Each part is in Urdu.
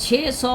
600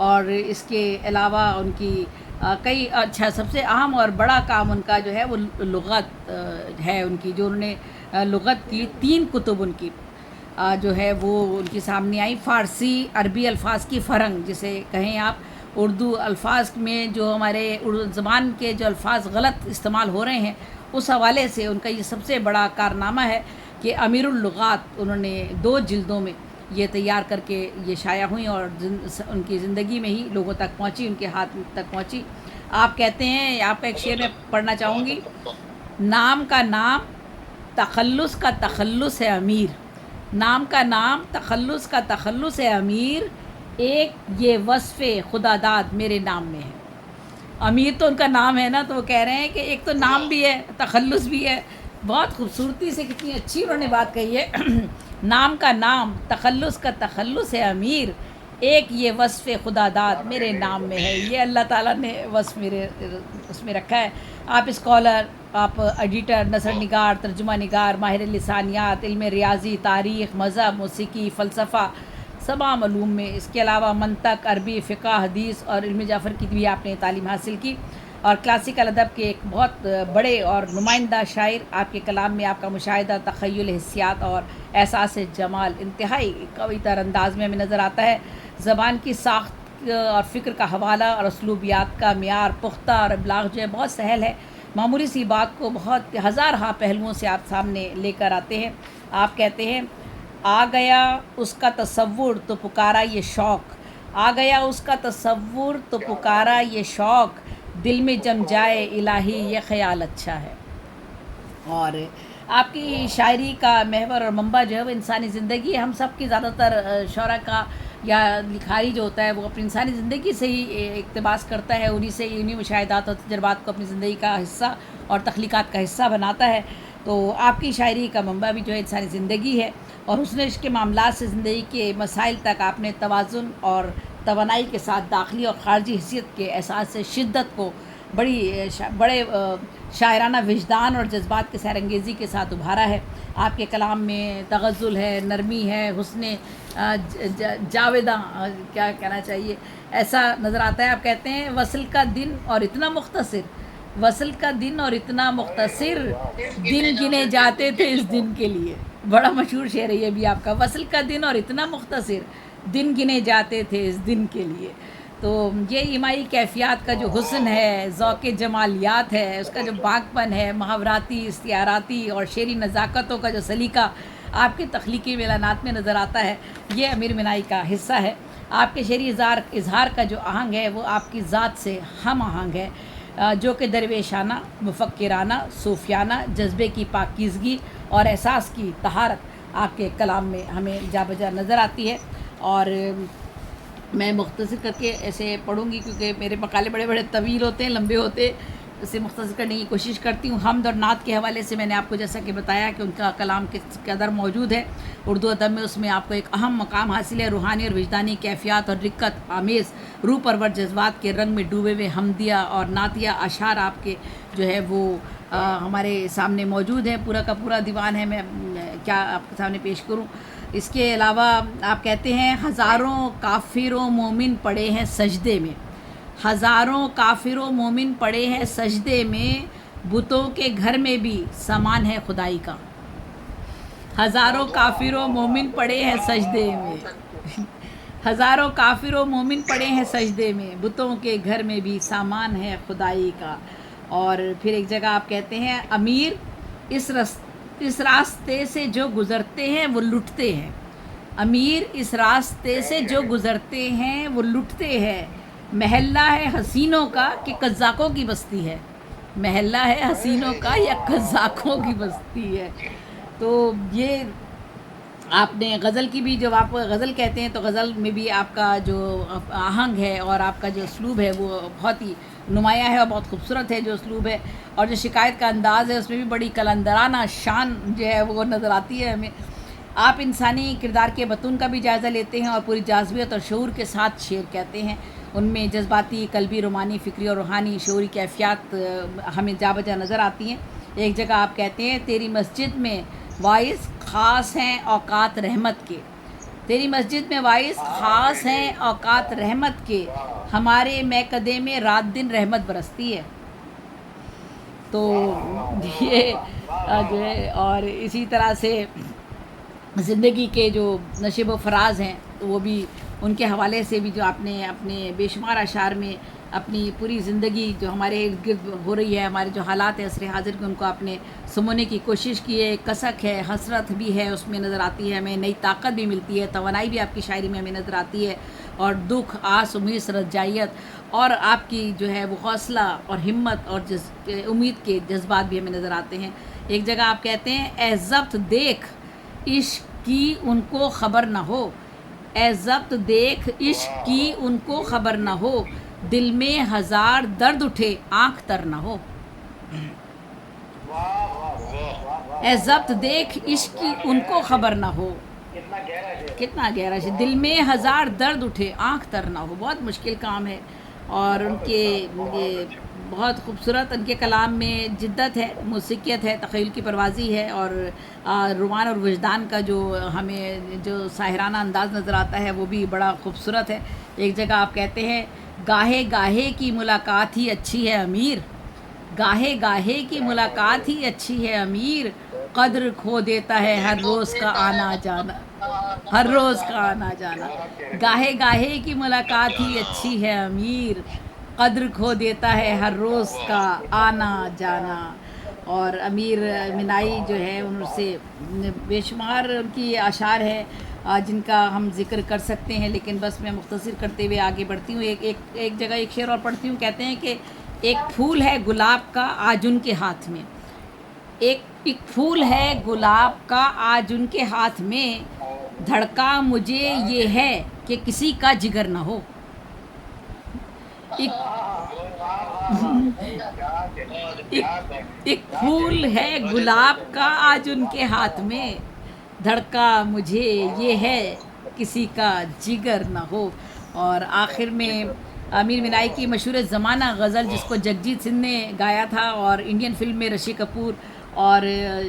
اور اس کے علاوہ ان کی کئی اچھا سب سے اہم اور بڑا کام ان کا جو ہے وہ لغت ہے ان کی، جو انہوں نے لغت کی 3 کتب ان کی جو ہے وہ ان کے سامنے آئی، فارسی عربی الفاظ کی فرنگ جسے کہیں آپ، اردو الفاظ میں جو ہمارے اردو زبان کے جو الفاظ غلط استعمال ہو رہے ہیں اس حوالے سے ان کا یہ سب سے بڑا کارنامہ ہے کہ امیر اللغات انہوں نے 2 جلدوں میں یہ تیار کر کے یہ شائع ہوئیں اور ان کی زندگی میں ہی لوگوں تک پہنچی، ان کے ہاتھ تک پہنچی۔ آپ کہتے ہیں، آپ کا ایک شعر میں پڑھنا چاہوں گی، نام کا نام تخلص کا تخلص ہے امیر، نام کا نام تخلص کا تخلص ہے امیر، ایک یہ وصف خدا داد میرے نام میں ہے۔ امیر تو ان کا نام ہے نا، تو وہ کہہ رہے ہیں کہ ایک تو نام بھی ہے، تخلص بھی ہے۔ بہت خوبصورتی سے کتنی اچھی انہوں نے بات کہی ہے نام کا نام تخلص کا تخلص ہے امیر، ایک یہ وصف خدا داد میرے نام میں ہے۔ یہ اللہ تعالیٰ نے وصف میرے اس میں رکھا ہے۔ آپ اسکالر، آپ ایڈیٹر، نثر نگار، ترجمہ نگار، ماہر لسانیات، علم ریاضی، تاریخ، مذہب، موسیقی، فلسفہ، تمام علوم میں، اس کے علاوہ منطق، عربی، فقہ، حدیث اور علم جعفر کی بھی آپ نے تعلیم حاصل کی، اور کلاسیکل ادب کے ایک بہت بڑے اور نمائندہ شاعر۔ آپ کے کلام میں آپ کا مشاہدہ، تخیل، حسیات اور احساس جمال انتہائی قوی تر انداز میں ہمیں نظر آتا ہے۔ زبان کی ساخت اور فکر کا حوالہ اور اسلوبیات کا معیار پختہ اور ابلاغ جو ہے بہت سہل ہے، معمولی سی بات کو بہت ہزارہا پہلوؤں سے آپ سامنے لے کر آتے ہیں۔ آپ کہتے ہیں، آ گیا اس کا تصور تو پکارا یہ شوق، آ گیا اس کا تصور تو پکارا یہ شوق، دل میں جم جائے الہی یہ خیال اچھا ہے۔ اور آپ کی شاعری کا محور اور منبع جو ہے وہ انسانی زندگی ہے۔ ہم سب کی زیادہ تر شعراء کا یا لکھاری جو ہوتا ہے وہ اپنی انسانی زندگی سے ہی اقتباس کرتا ہے، انہی مشاہدات اور تجربات کو اپنی زندگی کا حصہ اور تخلیقات کا حصہ بناتا ہے۔ تو آپ کی شاعری کا منبع بھی جو ہے انسانی زندگی ہے، اور حسن عشق کے معاملات سے زندگی کے مسائل تک آپ نے توازن اور توانائی کے ساتھ داخلی اور خارجی حیثیت کے احساس سے شدت کو بڑے شاعرانہ وجدان اور جذبات کے سیر انگیزی کے ساتھ ابھارا ہے۔ آپ کے کلام میں تغزل ہے، نرمی ہے، حسن جاوداں کیا کہنا چاہیے، ایسا نظر آتا ہے۔ آپ کہتے ہیں، وصل کا دن اور اتنا مختصر، وصل کا دن اور اتنا مختصر، دن گنے جاتے تھے اس دن کے لیے۔ بڑا مشہور شعر ہے یہ بھی آپ کا، وصل کا دن اور اتنا مختصر، دن گنے جاتے تھے اس دن کے لیے۔ تو یہ ایمائی کیفیات کا جو حسن ہے، ذوق جمالیات ہے، اس کا جو باغ پن ہے، محاوراتی، استعاراتی اور شعری نزاکتوں کا جو سلیقہ آپ کے تخلیقی اعلانات میں نظر آتا ہے، یہ امیر مینائی کا حصہ ہے۔ آپ کے شعری اظہار کا جو آہنگ ہے وہ آپ کی ذات سے ہم آہنگ ہے، جو کہ درویشانہ، مفکرانہ، صوفیانہ، جذبے کی پاکیزگی اور احساس کی طہارت آپ کے کلام میں ہمیں جا بجا نظر آتی ہے۔ اور میں مختصر کر کے ایسے پڑھوں گی کیونکہ میرے مقالے بڑے بڑے طویل ہوتے ہیں، لمبے ہوتے ہیں، اسے مختصر کرنے کی کوشش کرتی ہوں۔ حمد اور نعت کے حوالے سے میں نے آپ کو جیسا کہ بتایا کہ ان کا کلام کس قدر موجود ہے اردو ادب میں، اس میں آپ کو ایک اہم مقام حاصل ہے۔ روحانی اور وجدانی کیفیات اور رقت آمیز روح پرور جذبات کے رنگ میں ڈوبے ہوئے حمدیہ اور نعتیہ اشعار آپ کے جو ہے وہ ہمارے سامنے موجود ہیں۔ پورا کا پورا دیوان ہے، میں کیا آپ کے سامنے پیش کروں۔ اس کے علاوہ آپ کہتے ہیں، ہزاروں کافر و مومن پڑے ہیں سجدے میں، ہزاروں کافر و مومن پڑے ہیں سجدے میں، بتوں کے گھر میں بھی سامان ہے خدائی کا۔ ہزاروں کافر و مومن پڑے ہیں سجدے میں، ہزاروں کافر و مومن پڑے ہیں سجدے میں، بتوں کے گھر میں بھی سامان ہے خدائی کا۔ اور پھر ایک جگہ آپ کہتے ہیں، امیر اس راستے سے جو گزرتے ہیں وہ لٹتے ہیں، امیر اس راستے سے جو گزرتے ہیں وہ لٹتے ہیں، محلہ ہے حسینوں کا کہ قزاقوں کی بستی ہے، محلہ ہے حسینوں کا یا قزاقوں کی بستی ہے۔ تو یہ آپ نے غزل کی بھی، جب آپ غزل کہتے ہیں تو غزل میں بھی آپ کا جو آہنگ ہے اور آپ کا جو اسلوب ہے وہ بہت ہی نمایاں ہے اور بہت خوبصورت ہے جو اسلوب ہے، اور جو شکایت کا انداز ہے اس میں بھی بڑی کلندرانہ شان جو ہے وہ نظر آتی ہے ہمیں۔ آپ انسانی کردار کے بطون کا بھی جائزہ لیتے ہیں اور پوری جاذبیت اور شعور کے ساتھ شعر کہتے ہیں، ان میں جذباتی، قلبی، رومانی، فکری اور روحانی شعوری کیفیات ہمیں جا بجا نظر آتی ہیں۔ ایک جگہ آپ کہتے ہیں، تیری مسجد میں واعظ خاص ہیں اوقات رحمت کے، تیری مسجد میں وائس خاص ہیں اوقات رحمت کے، ہمارے میکدے میں رات دن رحمت برستی ہے. تو یہ جو ہے، اور اسی طرح سے زندگی کے جو نشیب و فراز ہیں تو وہ بھی ان کے حوالے سے بھی جو آپ نے اپنے بے شمار اشعار میں اپنی پوری زندگی جو ہمارے ارد گرد ہو رہی ہے، ہمارے جو حالات ہیں عصر حاضر کے، ان کو آپ نے سمونے کی کوشش کی ہے. کسک ہے، حسرت بھی ہے، اس میں نظر آتی ہے ہمیں، نئی طاقت بھی ملتی ہے، توانائی بھی آپ کی شاعری میں ہمیں نظر آتی ہے، اور دکھ، آس، امید، رجائیت، اور آپ کی جو ہے وہ حوصلہ اور ہمت اور امید کے جذبات بھی ہمیں نظر آتے ہیں. ایک جگہ آپ کہتے ہیں اے ضبط دیکھ عشق کی ان کو خبر نہ ہو، اے ضبط دیکھ عشق کی ان کو خبر نہ ہو، دل میں ہزار درد اٹھے آنکھ تر نہ ہو. اے ضبط دیکھ عشق کی ان کو خبر نہ ہو، کتنا گہرا ہے، دل میں ہزار درد اٹھے آنکھ تر نہ ہو. بہت مشکل کام ہے، اور ان کے یہ بہت خوبصورت، ان کے کلام میں جدت ہے، موسیقیت ہے، تخیل کی پروازی ہے، اور رومان اور وجدان کا جو ہمیں جو ساحرانہ انداز نظر آتا ہے وہ بھی بڑا خوبصورت ہے. ایک جگہ آپ کہتے ہیں گاہے گاہے کی ملاقات ہی اچھی ہے امیر، گاہے گاہے کی ملاقات ہی اچھی ہے امیر، قدر کھو دیتا ہے ہر روز کا آنا جانا، ہر روز کا آنا جانا. گاہے گاہے کی ملاقات ہی اچھی ہے امیر، قدر کھو دیتا ہے ہر روز کا آنا جانا. اور امیر منائی جو ہے ان سے بے شمار ان کی اشعار ہے جن کا ہم ذکر کر سکتے ہیں، لیکن بس میں مختصر کرتے ہوئے آگے بڑھتی ہوں. ایک جگہ ایک شعر اور پڑھتی ہوں. کہتے ہیں کہ ایک پھول ہے گلاب کا آج ان کے ہاتھ میں، ایک پھول ہے گلاب کا آج ان کے ہاتھ میں، دھڑکا مجھے یہ ہے کہ کسی کا جگر نہ ہو. ایک پھول ہے گلاب کا آج ان کے ہاتھ میں، دھڑکا مجھے یہ ہے کسی کا جگر نہ ہو. اور آخر میں امیر منائی کی مشہور زمانہ غزل جس کو جگجیت سنگھ نے گایا تھا، اور انڈین فلم میں رشی کپور اور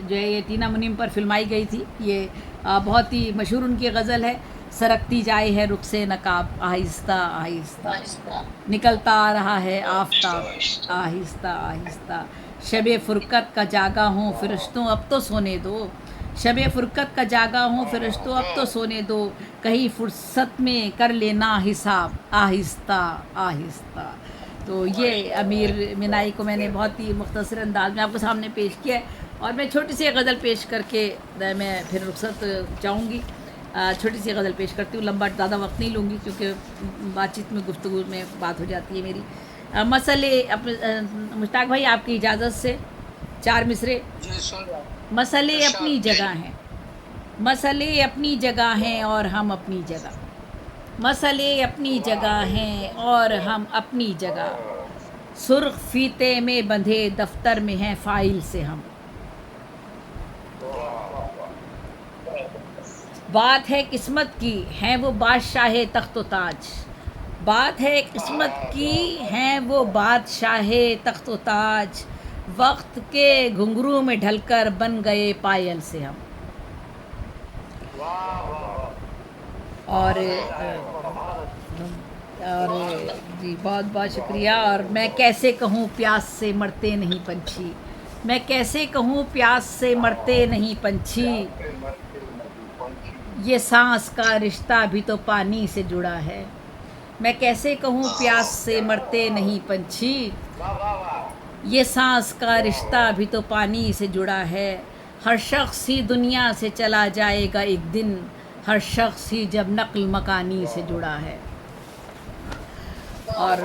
جو ہے یہ ٹینا منیم پر فلمائی گئی تھی، یہ بہت ہی مشہور ان کی غزل ہے. سرکتی جائے ہے رخ سے نقاب آہستہ آہستہ، نکلتا آ رہا ہے آفتاب آہستہ آہستہ، شب فرقت کا جاگا ہوں فرشتوں اب تو سونے دو، شب فرقت کا جاگا ہوں فرشتوں اب تو سونے دو، کہیں فرصت میں کر لینا حساب آہستہ آہستہ. تو یہ امیر منائی کو میں نے بہت ہی مختصر انداز میں آپ کے سامنے پیش کیا ہے، اور میں چھوٹی سی غزل پیش کر کے میں پھر رخصت چاہوں گی. چھوٹی سی غزل پیش کرتی ہوں، لمبا زیادہ وقت نہیں لوں گی کیونکہ بات چیت میں گفتگو میں بات ہو جاتی ہے میری. مسئلے مشتاق بھائی آپ کی اجازت سے 4 مصرے. مسئلے اپنی جگہ ہیں، مسئلے اپنی جگہ ہیں اور ہم اپنی جگہ، مسئلے اپنی جگہ ہیں اور ہم اپنی جگہ، سرخ فیتے میں بندھے دفتر میں ہیں فائل سے ہم. بات ہے قسمت کی ہیں وہ بادشاہ تخت و تاج، بات ہے قسمت کی ہیں وہ بادشاہ تخت و تاج، وقت کے گھنگرو میں ڈھل کر بن گئے پائل سے ہم. اور جی بہت بہت شکریہ. اور میں کیسے کہوں پیاس سے مرتے نہیں پنچھی، میں کیسے کہوں پیاس سے مرتے نہیں پنچھی، یہ سانس کا رشتہ بھی تو پانی سے جڑا ہے، میں کیسے کہوں پیاس سے مرتے نہیں پنچھی، یہ سانس کا رشتہ بھی تو پانی سے جڑا ہے، ہر شخص ہی دنیا سے چلا جائے گا ایک دن، ہر شخص ہی جب نقل مکانی سے جڑا ہے. اور